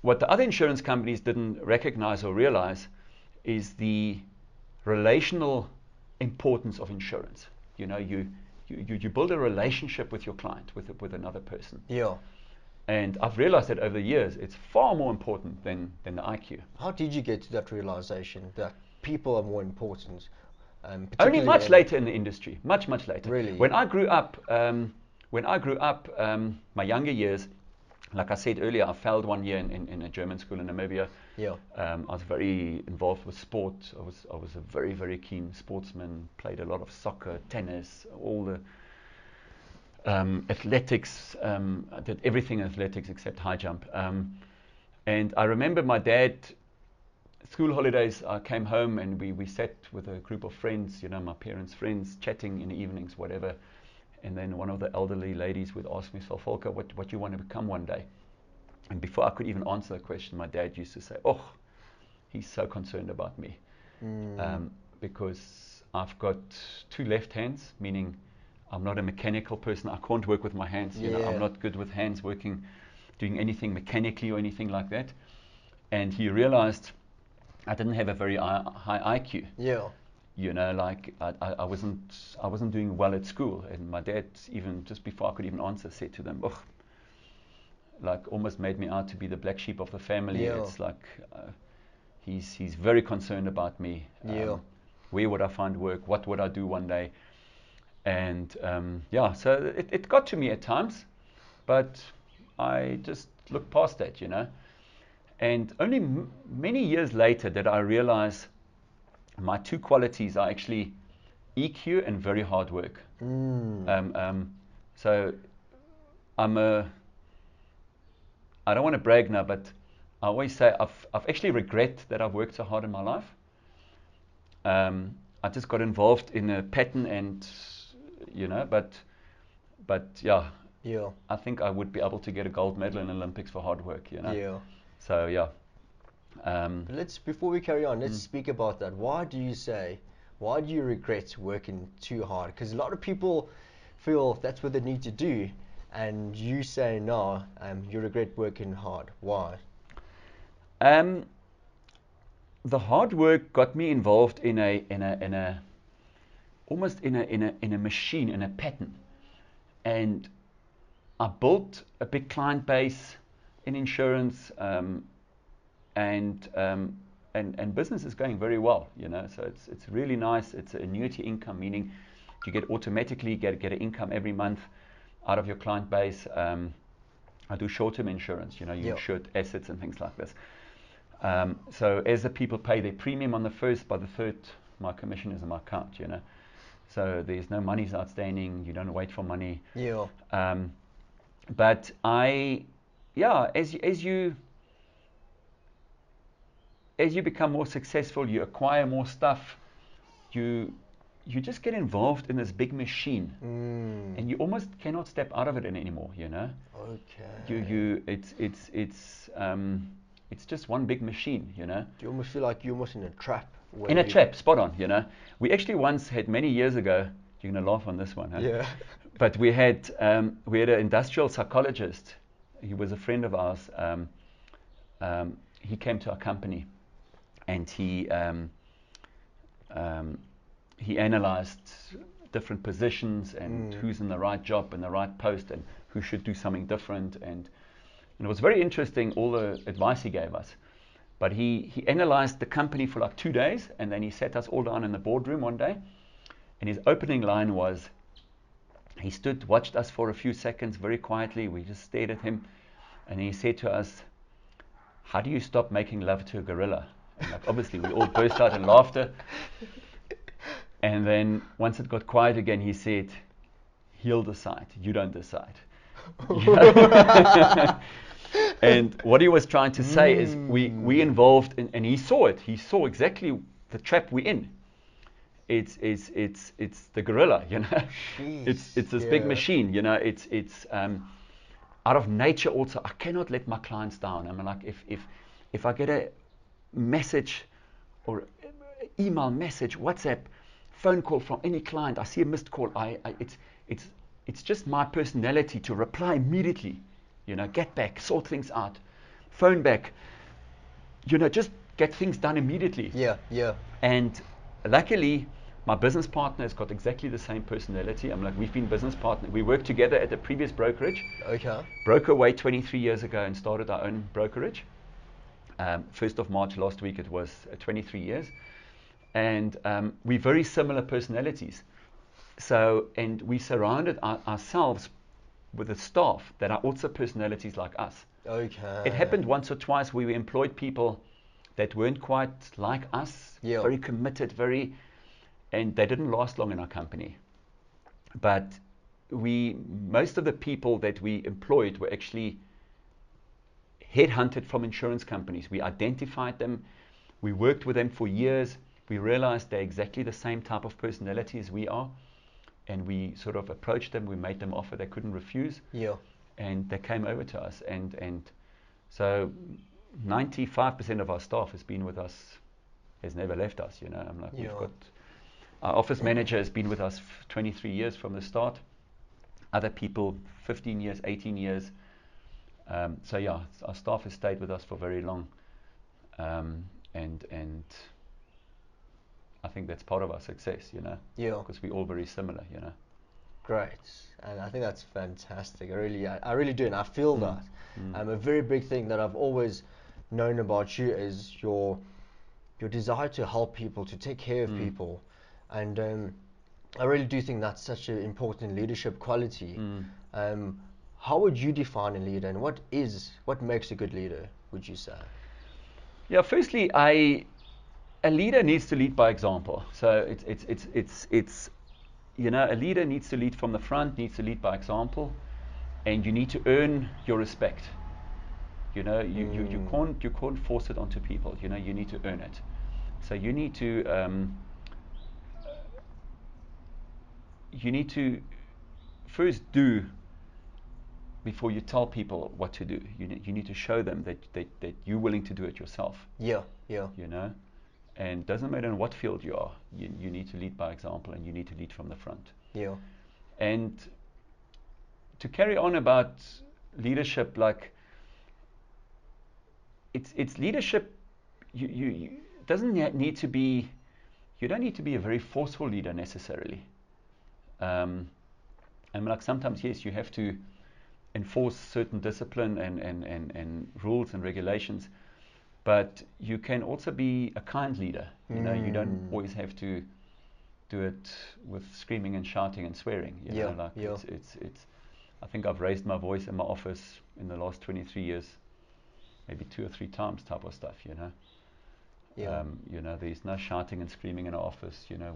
What the other insurance companies didn't recognize or realize is the relational importance of insurance. You know, you build a relationship with your client, with another person. Yeah. And I've realized that over the years, it's far more important than the IQ. How did you get to that realization that people are more important? Only much later in the industry, much later. Really? When I grew up, my younger years, like I said earlier, I failed one year in a German school in Namibia. Yeah. I was very involved with sport. I was a very, very keen sportsman. Played a lot of soccer, tennis, all the athletics. I did everything in athletics except high jump. And I remember my dad, school holidays, I came home and we sat with a group of friends, my parents' friends, chatting in the evenings, whatever. And then one of the elderly ladies would ask me, so Volker, what do you want to become one day? And before I could even answer the question, my dad used to say, oh, he's so concerned about me. Because I've got two left hands, meaning I'm not a mechanical person. I can't work with my hands. I'm not good with hands working, doing anything mechanically or anything like that. And he realized I didn't have a very high IQ. Yeah. Like I wasn't doing well at school. And my dad, even just before I could even answer, said to them, oh, like almost made me out to be the black sheep of the family. Yeah. It's like he's very concerned about me. Where would I find work? What would I do one day? And so it got to me at times, but I just looked past that, And only many years later did I realize my two qualities are actually EQ and very hard work. So I don't want to brag now, but I always say I've actually regret that I've worked so hard in my life. I just got involved in a pattern and, but yeah. I think I would be able to get a gold medal in the Olympics for hard work, So yeah. But before we carry on, let's speak about that. Why do you regret working too hard? Because a lot of people feel that's what they need to do, and you say no, you regret working hard. Why? The hard work got me involved in a machine, in a pattern, and I built a big client base in insurance, and business is going very well, So it's really nice. It's an annuity income, meaning you automatically get an income every month out of your client base. I do short-term insurance, you insure assets and things like this. So as the people pay their premium on the first, by the third, my commission is in my account, So there's no money's outstanding. You don't wait for money. But as you become more successful, you acquire more stuff. You just get involved in this big machine, and you almost cannot step out of it anymore. Okay. It's just one big machine. Do you almost feel like you're almost in a trap? In a trap, spot on. We actually once had, many years ago. You're gonna laugh on this one, huh? Yeah. But we had an industrial psychologist. He was a friend of ours. He came to our company, and he analyzed different positions and who's in the right job and the right post and who should do something different. And it was very interesting, all the advice he gave us. But he analyzed the company for like 2 days, and then he sat us all down in the boardroom one day. And his opening line was, he stood, watched us for a few seconds very quietly. We just stared at him. And he said to us, how do you stop making love to a gorilla? And like, obviously, we all burst out in laughter. And then once it got quiet again, he said, he'll decide. You don't decide. And what he was trying to say is we involved in, and he saw it. He saw exactly the trap we're in. It's the gorilla, It's this big machine, It's out of nature also. I cannot let my clients down. I mean, like if I get a message or email message, WhatsApp, phone call from any client, I see a missed call. It's just my personality to reply immediately. Get back, sort things out, phone back. Just get things done immediately. Yeah. And luckily, my business partner has got exactly the same personality. I'm like, we've been business partners. We worked together at a previous brokerage. Okay. Broke away 23 years ago and started our own brokerage. 1st of March last week, it was 23 years. And we're very similar personalities. So, and we surrounded ourselves with the staff that are also personalities like us. Okay. It happened once or twice where we employed people that weren't quite like us, very committed, and they didn't last long in our company. But most of the people that we employed were actually headhunted from insurance companies. We identified them, we worked with them for years, we realized they're exactly the same type of personality as we are, and we sort of approached them, we made them offer they couldn't refuse, and they came over to us, and so 95% of our staff has been with us, has never left us, you know. I'm like, we've got, our office manager has been with us 23 years from the start, other people 15 years, 18 years, so yeah, our staff has stayed with us for very long, and I think that's part of our success, you know, because we're all very similar, you know. Great, and I think that's fantastic. I really do, and I feel that. A very big thing that I've always known about you is your desire to help people, to take care of people, and I really do think that's such an important leadership quality. How would you define a leader, and what makes a good leader, would you say? Yeah, firstly, a leader needs to lead by example. So it's you know, a leader needs to lead from the front, needs to lead by example, and you need to earn your respect. You know, you can't force it onto people. You know, you need to earn it. So you need to first do before you tell people what to do. You need to show them that you're willing to do it yourself. You know, and doesn't matter in what field you are, you need to lead by example, and you need to lead from the front. And to carry on about leadership, like it's leadership. You doesn't need to be. You don't need to be a very forceful leader necessarily. And like sometimes, yes, you have to enforce certain discipline and rules and regulations, but you can also be a kind leader. You know, you don't always have to do it with screaming and shouting and swearing. You know, like it's. I think I've raised my voice in my office in the last 23 years, maybe 2 or 3 times, type of stuff. You know. You know, there's no shouting and screaming in our office. You know,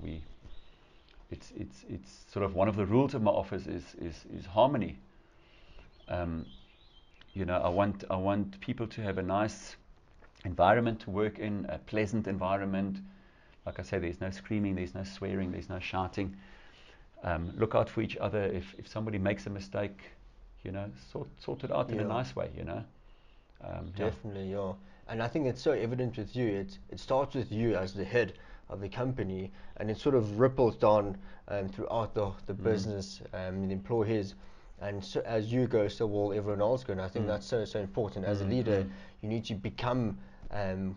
it's sort of one of the rules of my office is harmony. You know, I want people to have a nice environment to work in, a pleasant environment. Like I say, there's no screaming, there's no swearing, there's no shouting. Look out for each other. If somebody makes a mistake, you know, sort it out in a nice way, you know. Definitely, and I think it's so evident with you. It starts with you as the head of the company, and it sort of ripples down throughout the business, the employees, and so as you go, so will everyone else go. And I think that's so important. As a leader, you need to become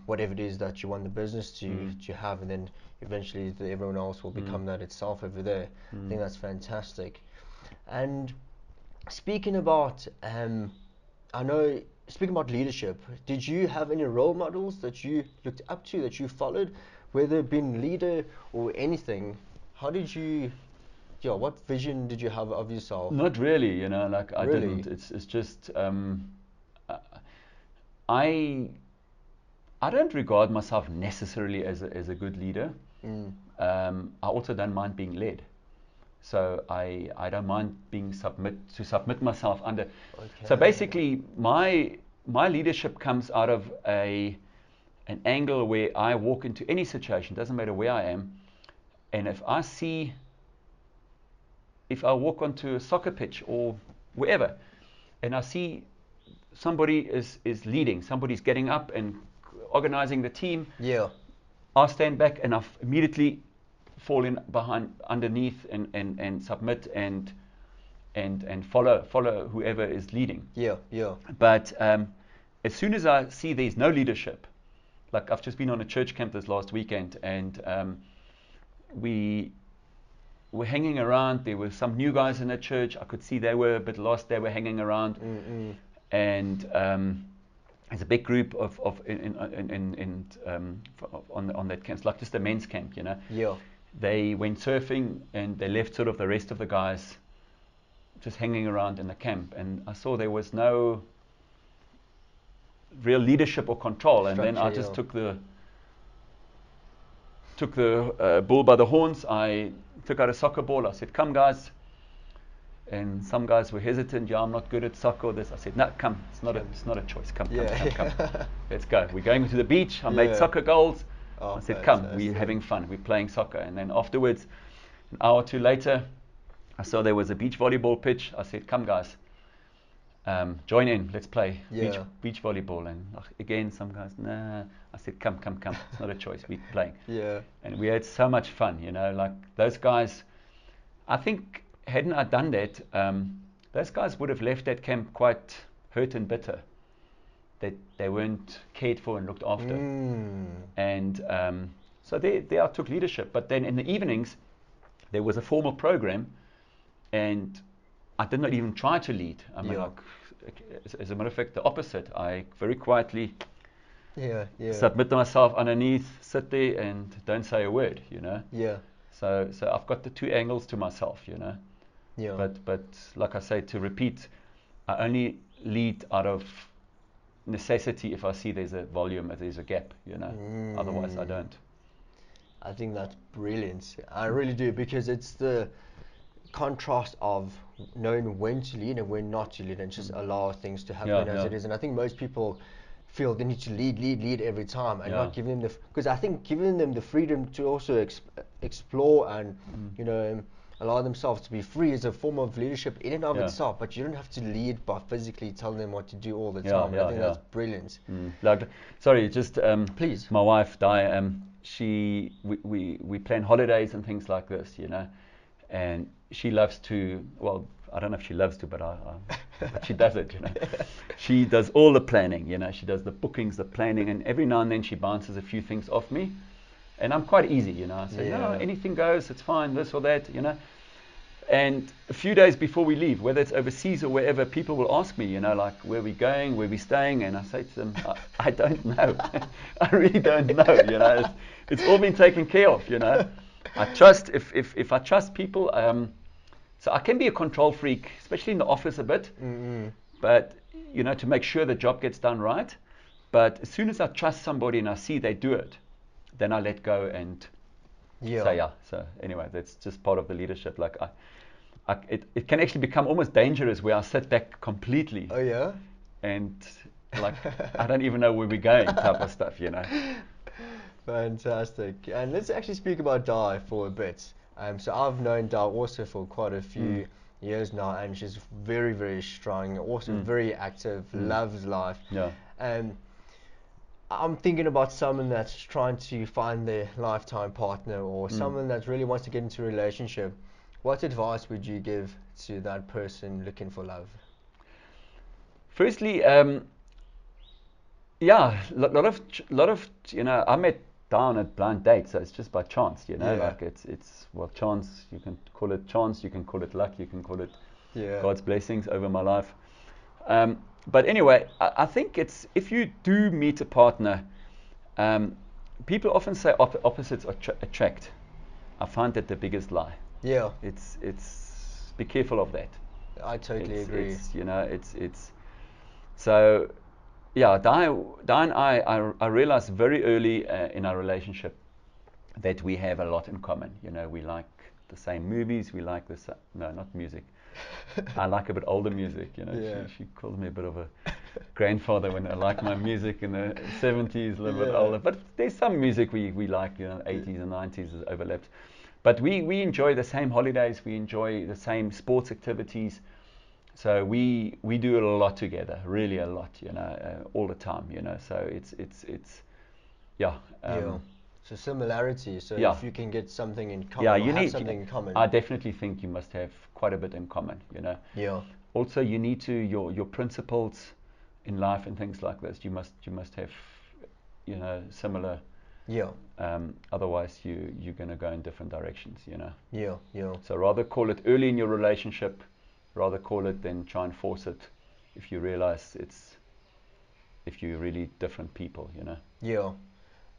whatever it is that you want the business to have, and then eventually everyone else will become that itself over there. I think that's fantastic. And speaking about speaking about leadership, did you have any role models that you looked up to, that you followed, whether it been leader or anything? How did you, what vision did you have of yourself? Not really, you know, like I didn't. It's just, I don't regard myself necessarily as a good leader. I also don't mind being led. So I don't mind being submit myself under. So basically, my leadership comes out of an angle where I walk into any situation, doesn't matter where I am, and if I walk onto a soccer pitch or wherever, and I see somebody is leading, somebody's getting up and organizing the team, I'll stand back and I'll immediately fall in underneath and submit and follow whoever is leading. But as soon as I see there's no leadership, like I've just been on a church camp this last weekend, and we were hanging around. There were some new guys in the church. I could see they were a bit lost. They were hanging around, and there's a big group on that camp. It's like just a men's camp, you know. They went surfing and they left sort of the rest of the guys just hanging around in the camp, and I saw there was no real leadership or control, and then I just took the bull by the horns. I took out a soccer ball. I said, "Come, guys." And some guys were hesitant. "Yeah, I'm not good at soccer." This, I said, "No, come. It's not a choice. Come. Let's go. We're going to the beach." I made soccer goals. I said, "Come. We're having fun. We're playing soccer." And then afterwards, an hour or two later, I saw there was a beach volleyball pitch. I said, "Come, guys. Join in. Let's play beach volleyball." And again, some guys, "Nah." I said, "Come. It's not a choice. We're playing." And we had so much fun. Like those guys. I think, hadn't I done that, those guys would have left that camp quite hurt and bitter that they weren't cared for and looked after. And so there I took leadership. But then in the evenings, there was a formal program, and I did not even try to lead. I mean, as a matter of fact, the opposite. I very quietly submit myself underneath, sit there, and don't say a word. So I've got the two angles to myself. But like I say, to repeat, I only lead out of necessity if I see there's a volume, if there's a gap, Otherwise I don't. I think that's brilliant. I really do, because it's the contrast of knowing when to lead and when not to lead, and just allow things to happen as it is. And I think most people feel they need to lead every time, and not giving them because I think giving them the freedom to also explore and allow themselves to be free is a form of leadership in and of itself. But you don't have to lead by physically telling them what to do all the time. I think that's brilliant. Like, sorry, just please. My wife Di, we plan holidays and things like this, and she loves to. Well, I don't know if she loves to, but but she does it, She does all the planning, She does the bookings, the planning, and every now and then she bounces a few things off me. And I'm quite easy, I say, "No, anything goes, it's fine, this or that, And a few days before we leave, whether it's overseas or wherever, people will ask me, like, where we're going, where we're staying, and I say to them, I don't know. I really don't know, It's all been taken care of, I trust, if I trust people, so I can be a control freak, especially in the office a bit, but, to make sure the job gets done right. But as soon as I trust somebody and I see they do it, then I let go and say So anyway, that's just part of the leadership. Like it can actually become almost dangerous where I sit back completely. Oh yeah. And like I don't even know where we're going, type of stuff, Fantastic. And let's actually speak about Di for a bit. So I've known Di also for quite a few years now, and she's very, very strong, also very active, loves life. I'm thinking about someone that's trying to find their lifetime partner, or someone that really wants to get into a relationship. What advice would you give to that person looking for love? Firstly, lot of I met down at blind date, so it's just by chance, like it's chance. You can call it chance, you can call it luck, you can call it God's blessings over my life. But anyway, I think it's, if you do meet a partner, people often say opposites attract. I find that the biggest lie. It's be careful of that. I totally agree. It's so Di and I realized very early in our relationship that we have a lot in common. We like the same movies. We like not music. I like a bit older music, She calls me a bit of a grandfather when I like my music in the 70s, a little bit older. But there's some music we like, 80s and 90s is overlapped. But we enjoy the same holidays. We enjoy the same sports activities. So we do a lot together, really a lot, all the time, So it's So similarity. So if you can get something in common, you have something in common. I definitely think you must have quite a bit in common, Also, you need to your principles in life and things like this. You must have, similar. Otherwise, you're going to go in different directions, So rather call it early in your relationship, rather call it than try and force it. If you realize if you're really different people,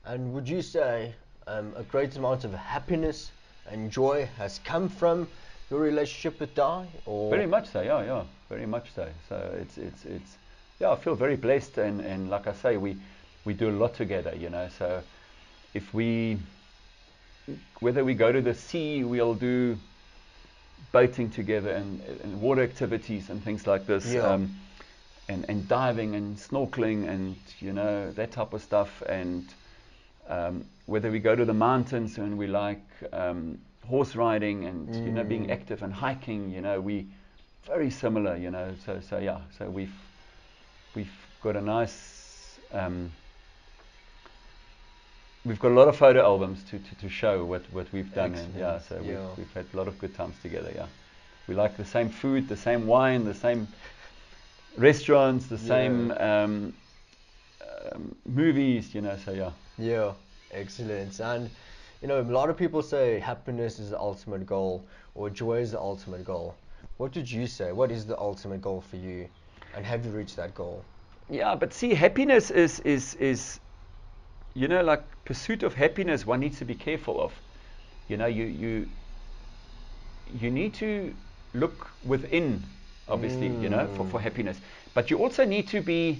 And would you say a great amount of happiness and joy has come from your relationship with Di? Or Very much so, yeah, very much so. So it's yeah, I feel very blessed, and like I say, we do a lot together, you know. So if whether we go to the sea, we'll do boating together and water activities and things like this, and diving and snorkeling and, you know, that type of stuff. And whether we go to the mountains and we like horse riding and you know, being active and hiking, you know, we very similar, you know. So yeah, so we've got a nice we've got a lot of photo albums to show what we've done. Excellent. And yeah, so we've had a lot of good times together. Yeah, we like the same food, the same wine, the same restaurants, the same movies, you know. So yeah, excellent. And you know, a lot of people say happiness is the ultimate goal, or joy is the ultimate goal. What did you say? What is the ultimate goal for you, and have you reached that goal? Yeah, but see, happiness is you know, like pursuit of happiness, one needs to be careful of. You know, you need to look within, obviously, you know, for happiness. But you also need to be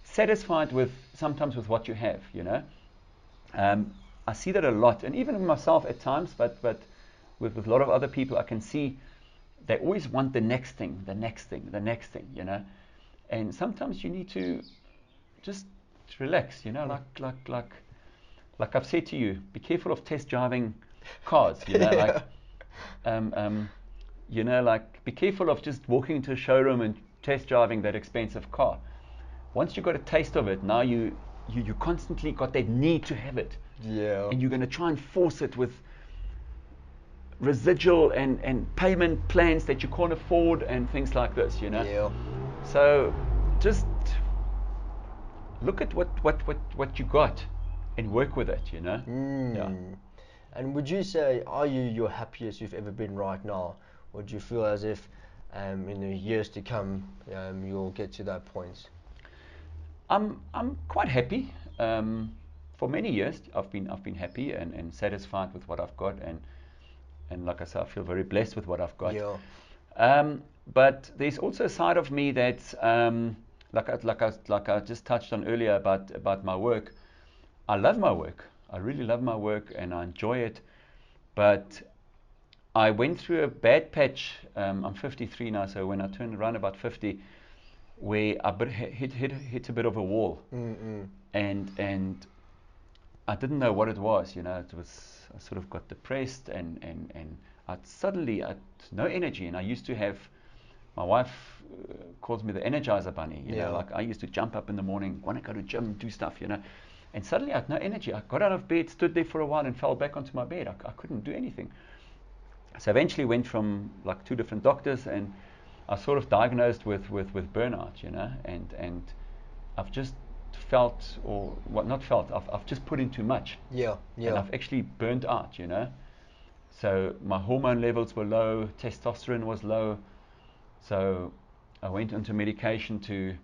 satisfied with sometimes with what you have, you know. I see that a lot, and even myself at times, but with a lot of other people, I can see they always want the next thing, you know. And sometimes you need to just relax, you know, like I've said to you, be careful of test driving cars, you know, you know, like be careful of just walking into a showroom and test driving that expensive car. Once you got a taste of it, now you constantly got that need to have it. Yeah. And you're going to try and force it with residual and payment plans that you can't afford and things like this, you know. Yeah. So just look at what you got and work with it, you know. Yeah. And would you say, are you your happiest you've ever been right now? Or do you feel as if in the years to come you'll get to that point? I'm quite happy. For many years I've been happy and satisfied with what I've got, and like I said, I feel very blessed with what I've got. Yeah. But there's also a side of me that like I just touched on earlier about my work. I love my work. I really love my work and I enjoy it. But I went through a bad patch. I'm 53 now, so when I turned around about 50, where I hit a bit of a wall, and I didn't know what it was. You know, I sort of got depressed, and I had no energy. And I used to have, my wife calls me the Energizer Bunny. You know, like I used to jump up in the morning, want to go to gym, do stuff. You know, and suddenly I had no energy. I got out of bed, stood there for a while, and fell back onto my bed. I couldn't do anything. So eventually went from like 2 different doctors, and I sort of diagnosed with burnout, you know, and I've just felt, or what not felt, I've just put in too much. Yeah. And I've actually burnt out, you know. So my hormone levels were low, testosterone was low. So I went into medication to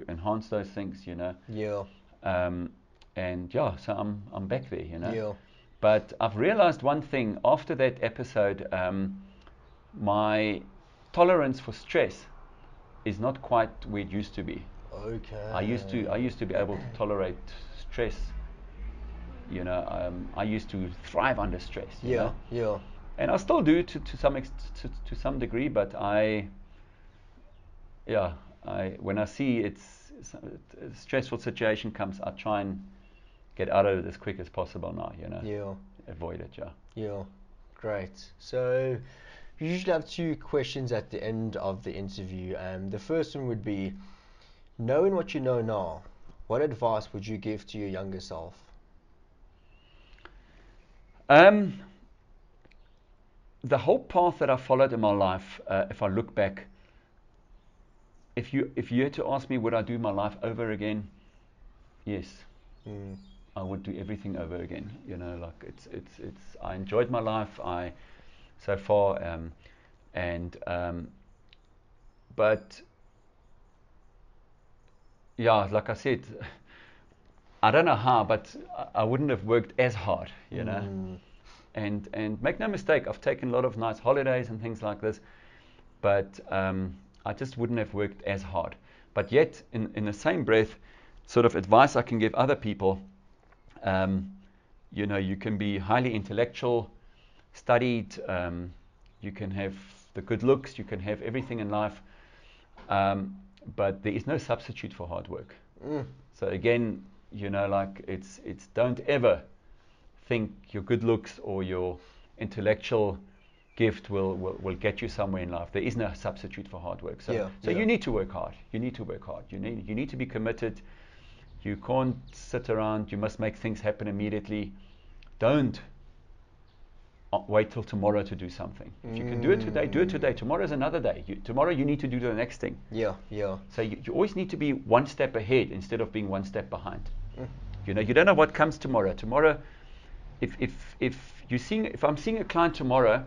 enhance those things, you know. Yeah. And yeah, so I'm back there, you know. Yeah. But I've realized one thing after that episode. My tolerance for stress is not quite where it used to be. Okay. I used to be able to tolerate stress. You know, I used to thrive under stress. You know? Yeah. And I still do to some degree, but when I see a stressful situation comes, I try and get out of it as quick as possible now. You know. Yeah. Avoid it. Yeah. Yeah. Great. So we usually have 2 questions at the end of the interview. The first one would be, knowing what you know now, what advice would you give to your younger self? The whole path that I followed in my life, if I look back, if you had to ask me would I do my life over again, yes. I would do everything over again. You know, like it's I enjoyed my life so far, but yeah, like I said, I don't know how, but I wouldn't have worked as hard, you know. And make no mistake, I've taken a lot of nice holidays and things like this, but I just wouldn't have worked as hard. But yet, in the same breath, sort of advice I can give other people, you know, you can be highly intellectual, studied, you can have the good looks, you can have everything in life, but there is no substitute for hard work. So again, you know, like it's don't ever think your good looks or your intellectual gift will get you somewhere in life. There is no substitute for hard work. So you need to work hard. You need to work hard. You need to be committed. You can't sit around. You must make things happen immediately. Don't wait till tomorrow to do something. If you can do it today, do it today. Tomorrow is another day. Tomorrow you need to do the next thing. So you always need to be one step ahead instead of being one step behind. You know, you don't know what comes tomorrow. Tomorrow, if I'm seeing a client tomorrow,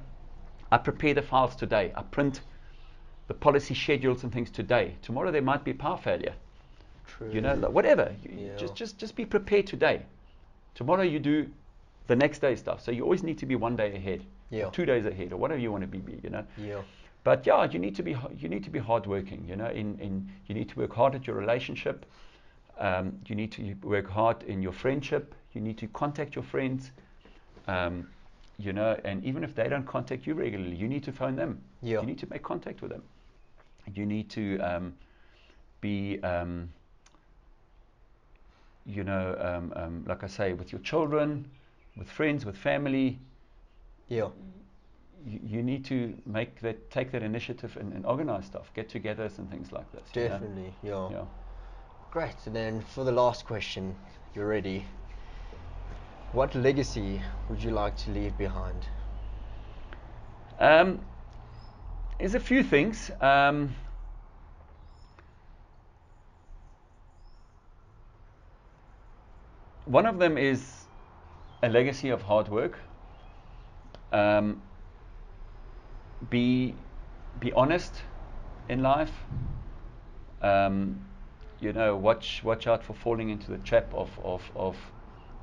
I prepare the files today. I print the policy schedules and things today. Tomorrow there might be power failure. True. You know, whatever. Just be prepared today. Tomorrow you do the next day stuff. So you always need to be one day ahead, or 2 days ahead, or whatever you want to be. You know. But you need to be hardworking. You know, you need to work hard at your relationship. You need to work hard in your friendship. You need to contact your friends. You know, and even if they don't contact you regularly, you need to phone them. You need to make contact with them. You need to be, you know, like I say, with your children, with friends, with family. You need to take that initiative and organize stuff, get-togethers and things like this. Definitely, yeah. Great. And then for the last question, you're ready. What legacy would you like to leave behind? There's a few things. One of them is a legacy of hard work. Be honest in life. You know, watch out for falling into the trap of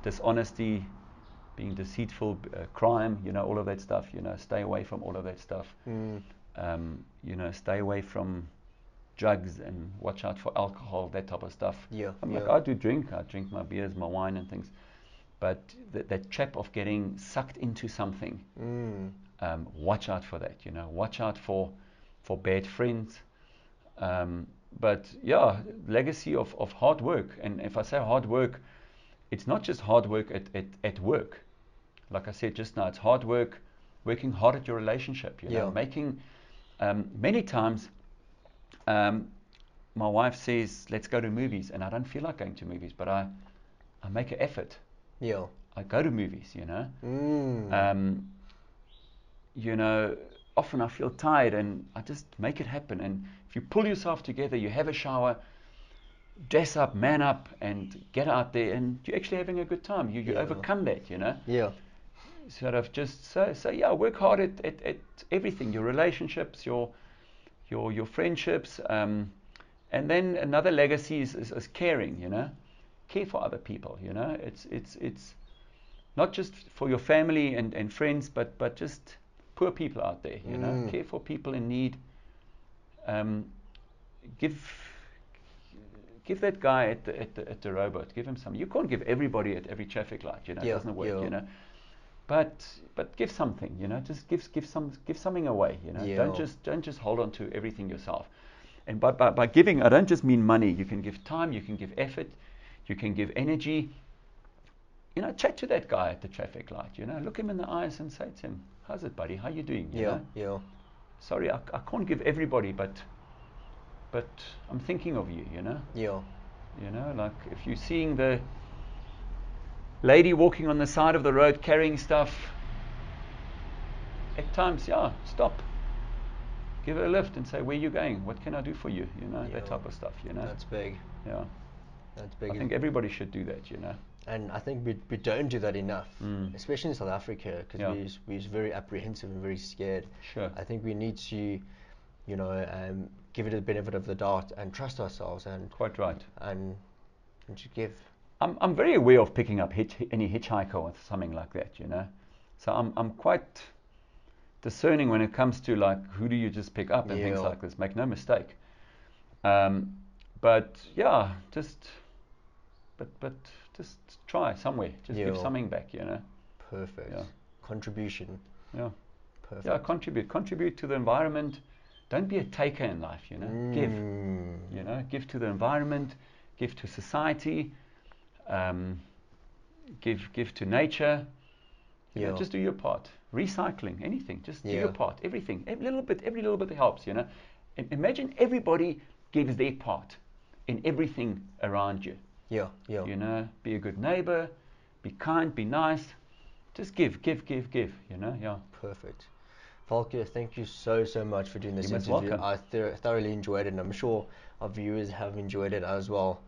dishonesty, being deceitful, crime, you know, all of that stuff. You know, stay away from all of that stuff. You know, stay away from drugs and watch out for alcohol, that type of stuff. I do drink. I drink my beers, my wine and things. But that trap of getting sucked into something, watch out for that. You know, watch out for bad friends. But legacy of hard work. And if I say hard work, it's not just hard work at work. Like I said just now, it's hard work, working hard at your relationship. You know, making many times. My wife says, "Let's go to movies," and I don't feel like going to movies, but I make an effort. I go to movies. You know. You know, often I feel tired, and I just make it happen. And if you pull yourself together, you have a shower, dress up, man up, and get out there, and you're actually having a good time. You overcome that, you know. Sort of just work hard at everything, your relationships, your friendships, and then another legacy is caring. You know, care for other people. You know, it's not just for your family and friends, but just poor people out there. You know, care for people in need. Give that guy at the robot, give him some. You can't give everybody at every traffic light, you know. It doesn't work, you know. But give something, you know. Just give something away, you know. Don't just hold on to everything yourself. And by giving, I don't just mean money. You can give time, you can give effort, you can give energy. You know, chat to that guy at the traffic light, you know. Look him in the eyes and say to him, "How's it, buddy? How you doing?" You know? Sorry, I can't give everybody, but I'm thinking of you, you know. You know, like if you're seeing the lady walking on the side of the road carrying stuff, at times, stop. Give her a lift and say, "Where are you going? What can I do for you?" You know, that type of stuff, you know. That's big. That's big. I think everybody should do that, you know. And I think we don't do that enough, especially in South Africa, because we're very apprehensive and very scared. I think we need to, you know, give it the benefit of the doubt and trust ourselves. And quite right. And to give. I'm very aware of picking up any hitchhiker or something like that, you know. So I'm quite discerning when it comes to like who do you just pick up and things like this. Make no mistake. But yeah, just try somewhere. Just give something back, you know. Perfect. Yeah. Contribution. Yeah. Perfect. Yeah, contribute to the environment. Don't be a taker in life, you know. Give. You know, give to the environment, give to society, give to nature. You know, just do your part. Recycling, anything. Just do your part. Everything. Every little bit helps, you know. Imagine everybody gives their part in everything around you. Yeah. You know, be a good neighbor, be kind, be nice. Just give, you know. Yeah. Perfect. Volker, thank you so much for doing this interview. Welcome. I thoroughly enjoyed it, and I'm sure our viewers have enjoyed it as well.